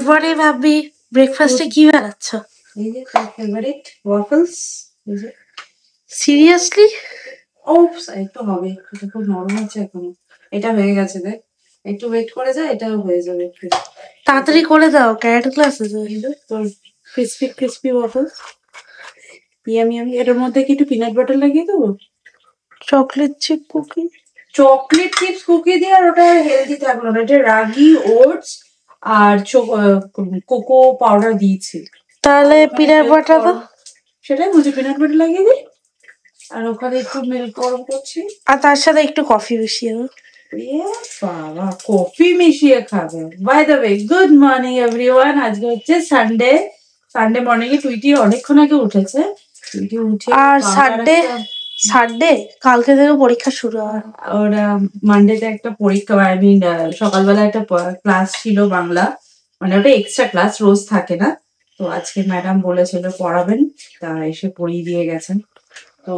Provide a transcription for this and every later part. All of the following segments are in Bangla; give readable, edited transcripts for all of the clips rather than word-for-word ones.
মর্নিং ভাবি, ব্রেকফাস্টে কি বানাচ্ছ? এই যে তার ফেভারিট ওয়াফলস। এই যে সিরিয়াসলি? ওপস, একটু হবে, এটা খুব নরম আছে এখনো। এটা হয়ে গেছে, দেখ একটু ওয়েট করে যা, এটাও হয়ে যাবে একটু। তাড়াতাড়ি করে দাও, ক্যারেট ক্লাস আছে। তোর crispy crispy waffles, yummy yummy. এটার মধ্যে কি একটু পিনাট বাটার লাগিয়ে দেবো? Chocolate chip cookie? Chocolate chips cookie দিয়ে আর ওটা হেলদি থাকলো না। এটা রাগি, ওটস আর কোকো পাউডার দিয়েছি। তাহলে পিনাট বাটার দাও। সেটাই বলছি, পিনাট বাটার লাগিয়ে দিই। আর ওখানে একটু মিল্ক গরম করছি, আর তার সাথে একটু কফি মিশিয়ে দাও। বাবা, কফি মিশিয়ে খাবে? By the way, good morning everyone. আজকে হচ্ছে সানডে। সানডে মর্নিং এ টুইটি অনেকক্ষণ আগে উঠেছে। টুইটি উঠে আর সানডে কালকে থেকে পরীক্ষা শুরু হয়। ওরা মানডেতে একটা পরীক্ষা, আই মিন সকালবেলা একটা ক্লাস ছিল বাংলা, মানে ওটা এক্সট্রা ক্লাস, রোজ থাকে না। তো আজকে ম্যাডাম বলেছিল পড়াবেন, তা এসে পড়িয়ে দিয়ে গেছেন। তো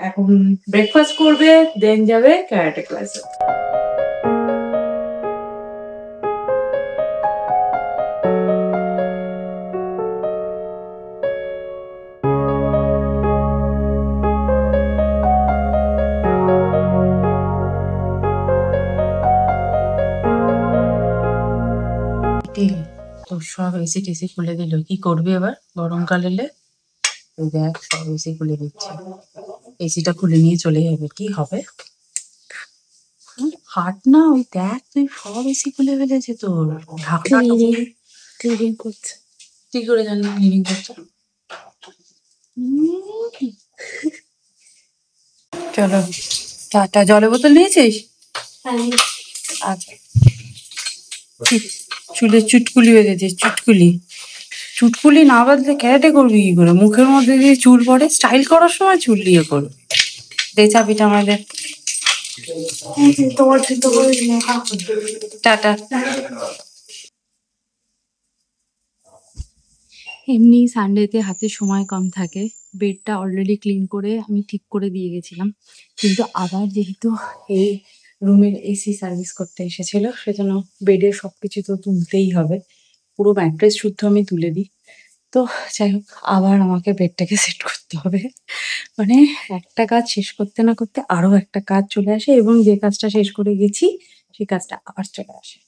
এখন ব্রেকফাস্ট করবে, দেন যাবে ক্যারাটে ক্লাসে। তো সব এসি টেসি খুলে দিল, কি করবি এবার গরমকাল এলে? দেখ সব এসি খুলে দিচ্ছে, এসিটা খুলে নিয়ে চলে যাবে, কি হবে? হাট না, ওই দেখ তুই সব এসি খুলে ফেলেছে তোর। ক্লিনিং করছে। কি করে জানলি ক্লিনিং করছে? চলো টাটা। জলের বোতল নিয়েছিস? আচ্ছা, চুলে চুটকুলি বেঁধেছিস? চুটকুলি না বাঁধলে ক্যারাটে করবি কি করে? মুখের মধ্যে দিয়ে চুল পড়ে, স্টাইল করার সময় চুল দিয়ে করবি। দে চাবিটা আমাদের। তোমার টাটা। এমনি সানডেতে হাতে সময় কম থাকে, বেডটা অলরেডি ক্লিন করে আমি ঠিক করে দিয়ে গেছিলাম, কিন্তু আবার যেহেতু এই রুমের এসি সার্ভিস করতে এসেছিল, সেজন্য বেডের সবকিছু তো তুলতেই হবে, পুরো ম্যাট্রেস শুদ্ধ আমি তুলে দিই। তো যাই হোক, আবার আমাকে বেডটাকে সেট করতে হবে। মানে একটা কাজ শেষ করতে না করতে আরো একটা কাজ চলে আসে, এবং যে কাজটা শেষ করে গেছি সেই কাজটা আবার চলে আসে।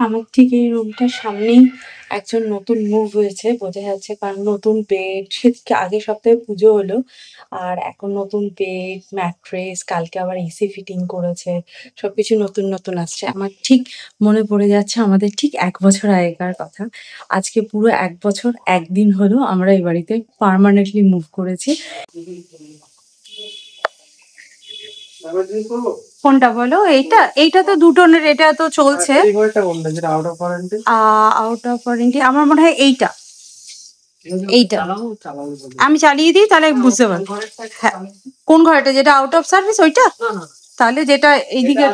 আমার ঠিক এই রুমটার সামনেই একজন নতুন মুভ হয়েছে, বোঝা যাচ্ছে, কারণ নতুন বেড, সেদিকে আগের সপ্তাহে পুজো হলো, আর এখন নতুন বেড, ম্যাট্রেস, কালকে আবার এসি ফিটিং করেছে, সবকিছু নতুন নতুন আসছে। আমার ঠিক মনে পড়ে যাচ্ছে আমাদের ঠিক 1 বছর আগেকার কথা। আজকে পুরো 1 বছর 1 দিন হলো আমরা এই বাড়িতে পার্মানেন্টলি মুভ করেছি। কোনটা বলো? এইটা তো 2 টোনের, এটা তো চলছে। আউট অফ ওয়ারেন্টি আমার মনে হয় এইটা আমি চালিয়ে দিই, তাহলে বুঝতে পারবো। হ্যাঁ, কোন ঘরটা? যেটা আউট অফ সার্ভিস ওইটা? তাহলে যেটা এইদিকে,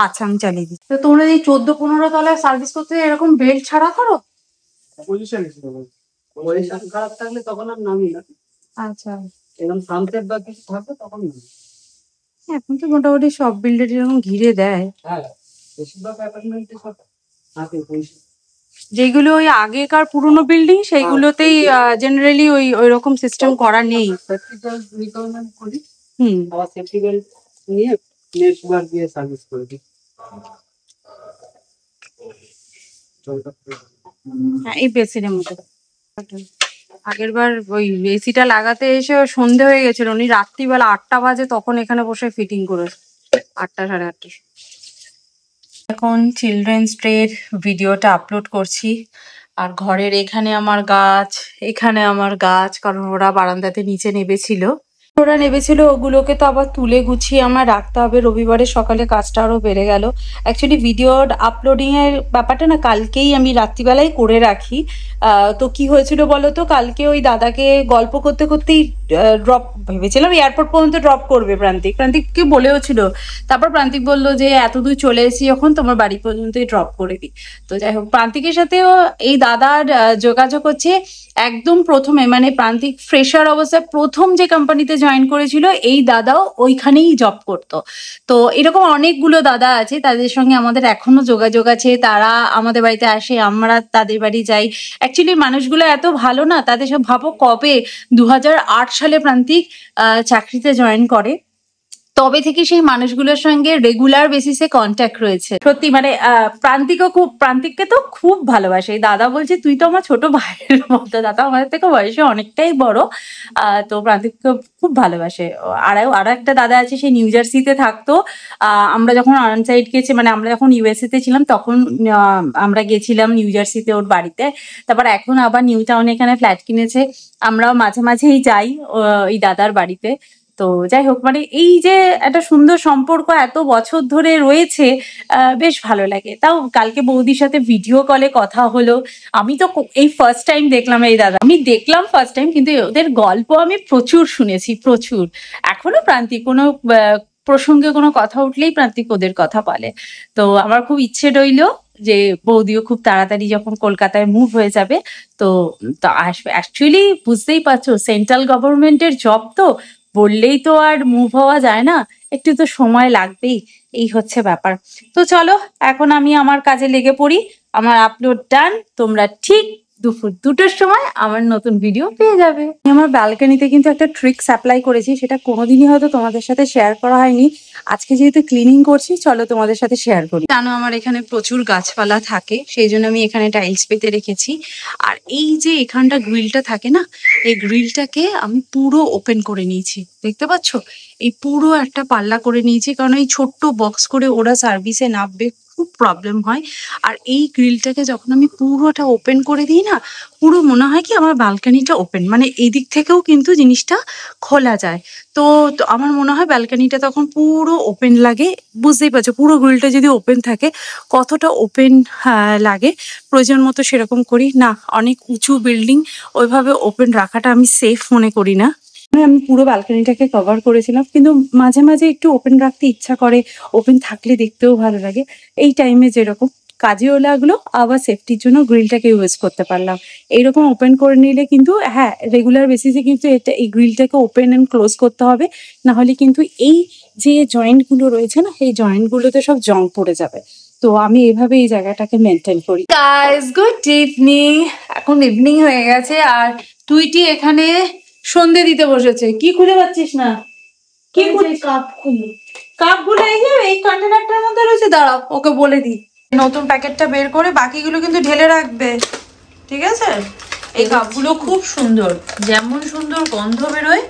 আচ্ছা আমি চালিয়ে দিই। তো তোমরা এই 14-15 তলায় সার্ভিস করতে এরকম বেল্ট ছাড়া করো? খারাপ থাকলে তখন আর নামি না। আচ্ছা, এরকম ফ্রন্টের বা কিছু থাকবে তখন নামি। এখন তো মোটামুটি সব বিল্ডার এরকম ঘিরে দেয়। হ্যাঁ, বেশিরভাগ অ্যাপার্টমেন্টে সব থাকে পয়সা। যেগুলো ওই আগেকার পুরনো বিল্ডিং, সেইগুলোতেই জেনারেলি ওই রকম সিস্টেম করা নেই। সেফটি বেল্ট রিকমেন্ড করি। আবার সেফটি বেল্ট নিয়ে নেক্সট বার দিয়ে সার্ভিস করে দিই। হ্যাঁ, এই বেসিনের মধ্যে। আগের বার ওই এসিটা লাগাতে এসে সন্ধে হয়ে গেছিল, উনি রাত্রিবেলা 8টা বাজে তখন এখানে বসে ফিটিং করেছে, 8টা সাড়ে 8টা। এখন চিলড্রেন্স ডের ভিডিওটা আপলোড করছি। আর ঘরের এখানে আমার গাছ, কারণ ওরা বারান্দাতে নিচে নেবেছিল ওগুলোকে তো আবার তুলে গুছিয়ে আমার রাখতে হবে। রবিবারে সকালে কাজটা আরো বেড়ে গেল। অ্যাকচুয়ালি ভিডিও আপলোডিং এর ব্যাপারটা না কালকেই আমি রাত্রিবেলায় করে রাখি। তো কি হয়েছিল বলো তো, কালকে ওই দাদাকে গল্প করতে করতেই ড্রপ ভেবেছিলাম এয়ারপোর্ট পর্যন্ত ড্রপ করবে প্রান্তিককে বলেও ছিল। তারপর প্রান্তিক বললো যে এত দূর চলে এসেছি যখন, তোমার বাড়ি পর্যন্তই ড্রপ করে দিই। তো যাই হোক, প্রান্তিকের সাথেও এই দাদার যোগাযোগ হচ্ছে একদম প্রথমে, মানে প্রান্তিক ফ্রেশার অবস্থায় প্রথম যে কোম্পানিতে জয়েন করেছিল এই দাদাও ওইখানেই জব করতো। তো এরকম অনেকগুলো দাদা আছে, তাদের সঙ্গে আমাদের এখনো যোগাযোগ আছে। তারা আমাদের বাড়িতে আসে, আমরা তাদের বাড়ি যাই। অ্যাকচুয়ালি মানুষগুলো এত ভালো না, তাদের সব ভাবো কবে 2008 সালে প্রান্তিক চাকরিতে জয়েন করে, তবে থেকে সেই মানুষগুলোর সঙ্গে রেগুলার বেসিসে কন্ট্যাক্ট রয়েছে। সত্যি মানে প্রান্তিককে তো খুব ভালোবাসে। দাদা বলছে তুই তো আমার ছোট ভাইয়ের মতো। দাদা আমাদের থেকে বয়সে অনেকটাই বড়। তো প্রান্তিককে খুব ভালোবাসে। আরো একটা দাদা আছে, সে নিউ জার্সিতে থাকতো। আমরা যখন আনসাইড গেছি, মানে আমরা যখন ইউএসএ তে ছিলাম তখন আমরা গেছিলাম নিউ জার্সিতে ওর বাড়িতে। তারপর এখন আবার নিউ টাউনে এখানে ফ্ল্যাট কিনেছে। আমরাও মাঝে মাঝেই যাই ওই দাদার বাড়িতে। তো যাই হোক, মানে এই যে একটা সুন্দর সম্পর্ক এত বছর ধরে রয়েছে, বেশ ভালো লাগে। তাও কালকে বৌদির সাথে ভিডিও কলে কথা হলো। আমি তো এই ফার্স্ট টাইম দেখলাম এই দাদা, ফার্স্ট টাইম, কিন্তু ওদের গল্প আমি প্রচুর শুনেছি, প্রচুর। এখনো প্রান্তিক কোনো প্রসঙ্গে কোনো কথা উঠলেই প্রান্তিক ওদের কথা বলে। তো আমার খুব ইচ্ছে রইলো যে বৌদিও খুব তাড়াতাড়ি যখন কলকাতায় মুভ হয়ে যাবে তো আসবে। অ্যাকচুয়ালি বুঝতেই পারছো, সেন্ট্রাল গভর্নমেন্টের জব তো, বললেই তো আর মুভ হওয়া যায় না, একটু তো সময় লাগবেই। এই হচ্ছে ব্যাপার। তো চলো এখন আমি আমার কাজে লেগে পড়ি। আমার আপলোড ডান, তোমরা ঠিক দুপুর 2টোর সময় আমার নতুন ভিডিও পেয়ে যাবে। আমার ব্যালকনিতে কিন্তু একটা ট্রিক্স অ্যাপ্লাই করেছি, সেটা কোনোদিনই হয়তো তোমাদের সাথে শেয়ার করা হয়নি। আজকে যেহেতু ক্লিনিং করছি, চলো তোমাদের সাথে শেয়ার করি। জানো আমার এখানে প্রচুর গাছপালা থাকে, সেই জন্য আমি এখানে টাইলস পেতে রেখেছি। আর এই যে এখানটা গ্রিলটা থাকে না, এই গ্রিলটাকে আমি পুরো ওপেন করে নিয়েছি, দেখতে পাচ্ছ? এই পুরো একটা পাল্লা করে নিয়েছি, কারণ এই ছোট্ট বক্স করে ওরা সার্ভিসে নামবে, খুব প্রবলেম হয়। আর এই গ্রিলটাকে যখন আমি পুরোটা ওপেন করে দিই না, পুরো মনে হয় কি আমার ব্যালকনিটা ওপেন, মানে এই দিক থেকেও কিন্তু জিনিসটা খোলা যায়। তো আমার মনে হয় ব্যালকনিটা তখন পুরো ওপেন লাগে। বুঝতেই পারছো পুরো গ্রিলটা যদি ওপেন থাকে কতটা ওপেন লাগে। প্রয়োজন মতো সেরকম করি না। অনেক উঁচু বিল্ডিং ওইভাবে ওপেন রাখাটা আমি সেফ মনে করি না। আমি পুরো ব্যালকনিটাকে কভার করেছিলাম, কিন্তু মাঝে মাঝে একটু ওপেন রাখতে ইচ্ছা করে, ওপেন থাকলে দেখতেও ভালো লাগে। এই টাইমে যেরকম কাজেও লাগলো, আবার সেফটির জন্য গ্রিলটাকে ইউজ করতে পারলাম। এইরকম ওপেন করে নিলে কিন্তু, হ্যাঁ, রেগুলার বেসিসে কিন্তু এই গ্রিলটাকে ওপেন অ্যান্ড ক্লোজ করতে হবে, না হলে কিন্তু এই যে জয়েন্টগুলো রয়েছে না, এই জয়েন্টগুলোতে সব জং পড়ে যাবে। তো আমি এভাবে এই জায়গাটাকে মেনটেন করি। Guys, good evening. এখন ইভিনিং হয়ে গেছে, আর টুইটি এখানে সন্ধে দিতে বসেছে। কি খুঁজে পাচ্ছিস না? কি কাপগুলো এই যে এই কন্টেনারটার মধ্যে রয়েছে, দাঁড়াও ওকে বলে দিই। নতুন প্যাকেটটা বের করে বাকিগুলো কিন্তু ঢেলে রাখবে, ঠিক আছে? এই কাপগুলো খুব সুন্দর, যেমন সুন্দর গন্ধ বেরোয়।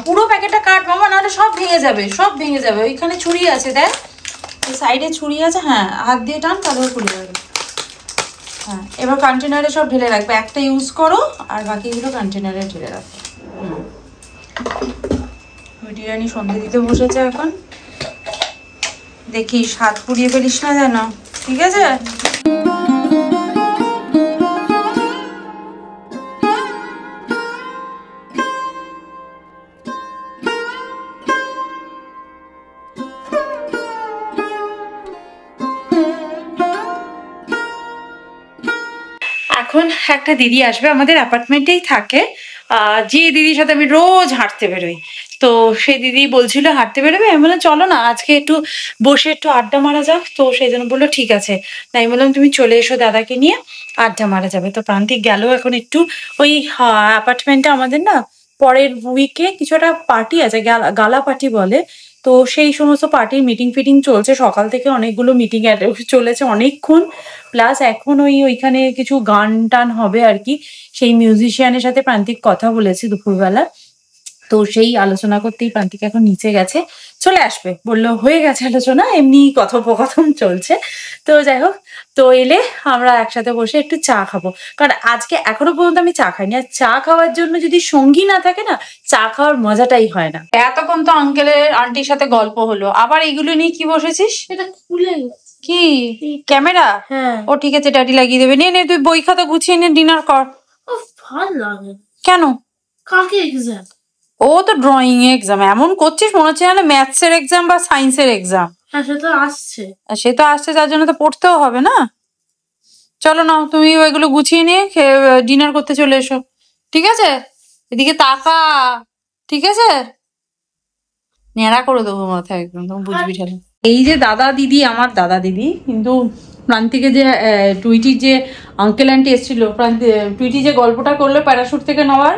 পুরো প্যাকেটটা কাট মামা, নাহলে সব ভেঙে যাবে, সব ভেঙে যাবে। ওইখানে ছুরি আছে, দেখ সাইডে ছুরি আছে, হ্যাঁ হাত দিয়ে টান, তাহলে খুলে যাবে। হ্যাঁ, এবার কন্টেনারে সব ঢেলে রাখবে, একটা ইউজ করো আর বাকিগুলো কন্টেনারে ঢেলে রাখবে। বিরিয়ানি সন্ধে দিতে বসেছে এখন, দেখিস হাত পুড়িয়ে ফেলিস না যেন, ঠিক আছে? এখন একটা দিদি আসবে, আমাদের অ্যাপার্টমেন্টেই থাকে, যে দিদির সাথে আমি রোজ হাঁটতে বেরোই। তো সেই দিদি বলছিল হাঁটতে বেরোবে, আমি বললাম চলো না আজকে একটু বসে একটু আড্ডা মারা যাক। তো সেই জন্য বললো ঠিক আছে। তাই আমি বললাম তুমি চলে এসো, দাদাকে নিয়ে আড্ডা মারা যাবে। তো প্রান্তিক গেল এখন একটু ওই অ্যাপার্টমেন্টে আমাদের না পরের উইকে কিছু একটা পার্টি আছে, গালা পার্টি বলে। তো সেই সমস্ত পার্টির মিটিং ফিটিং চলছে, সকাল থেকে অনেকগুলো মিটিং চলেছে অনেকক্ষণ। প্লাস এখন ওইখানে কিছু গান টান হবে আর কি, সেই মিউজিশিয়ানের সাথে প্রান্তিক কথা বলেছি দুপুরবেলা। তো সেই আলোচনা করতেই প্রান্তিক এখন নিচে গেছে, চলে আসবে, বললো হয়ে গেছে আলোচনা, এমনি কথোপকথন চলছে। তো যাই হোক, তো এলে আমরা একসাথে বসে একটু চা খাবো, কারণ আজকে এখনো পর্যন্ত আমি চা খাইনি। আর চা খাওয়ার জন্য যদি সঙ্গী না থাকে না, চা খাওয়ার মজাটাই হয় না। এতক্ষণ তো আঙ্কেলের আন্টির সাথে গল্প হলো, আবার এইগুলো নিয়ে কি বসেছিস? এটা খুলে কি ক্যামেরা? হ্যাঁ। ও ঠিক আছে, ড্যাডি লাগিয়ে দেবে। নে নে, তুই বই খাতা গুছিয়ে নে, ডিনার কর। ভালো লাগে। কেন? কালকে এক্সাম। ও তো ড্রয়িং এক্সাম, এমন করছিস মনে হচ্ছে না ম্যাথস এর এক্সাম বা সায়েন্সের এক্সাম। হ্যাঁ, সে তো আসছে। সে তো আসছে, যার জন্য তো পড়তেও হবে না। চলো না, তুমি ওইগুলো গুছিয়ে নিয়ে ডিনার করতে চলে এসো, ঠিক আছে? এদিকে তাকা, ঠিক আছে? ন্যাড়া করে দেবো মাথায় একদম, তুমি বুঝবি তাহলে। এই যে দাদা দিদি, আমার দাদা দিদি, কিন্তু প্রান্তিকে যে টুইটির যে আঙ্কেল আন্টি এসেছিল, টুইটি যে গল্পটা করলো প্যারাশুট থেকে নেওয়ার,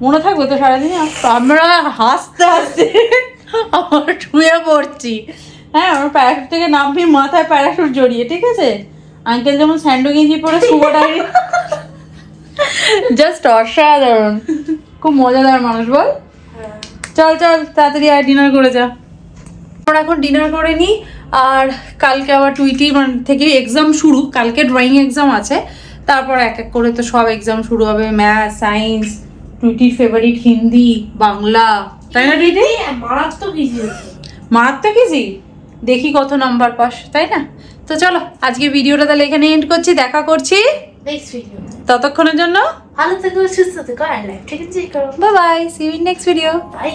মনে থাকবে তো সারাদিন? আমরা হাসতে হাসতে আমার শুয়ে পড়ছি। হ্যাঁ, আমার প্যারাশুট থেকে নামবি মাথায় প্যারাশুট জড়িয়ে, ঠিক আছে? আঙ্কেল যেমন স্যান্ডো গেঞ্জি পরে শুভ ডায়েরি, জাস্ট অসাধারণ, খুব মজাদার মানুষ বল। চল চল তাড়াতাড়ি আর ডিনার করে যা। আমরা এখন ডিনার করে নিই, আর কালকে আবার টুইটি থেকে এক্সাম শুরু, কালকে ড্রয়িং এক্সাম আছে, তারপর এক এক করে তো সব এক্সাম শুরু হবে, ম্যাথ, সায়েন্স, টুইটির ফেভারিট হিন্দি, বাংলা, তাই না টুইটি? মারাত্মক ইজি। মারাত্মক ইজি, দেখি কত নাম্বার পাস, তাই না? তো চলো আজকে ভিডিওটা তাহলে এখানে এন্ড করছি, দেখা করছি নেক্সট ভিডিও। ততক্ষণের জন্য ভালো থেকো, সুস্থ থেকো, আর লাইফটাকে এনজয় করো। Bye bye, see you in next video. By.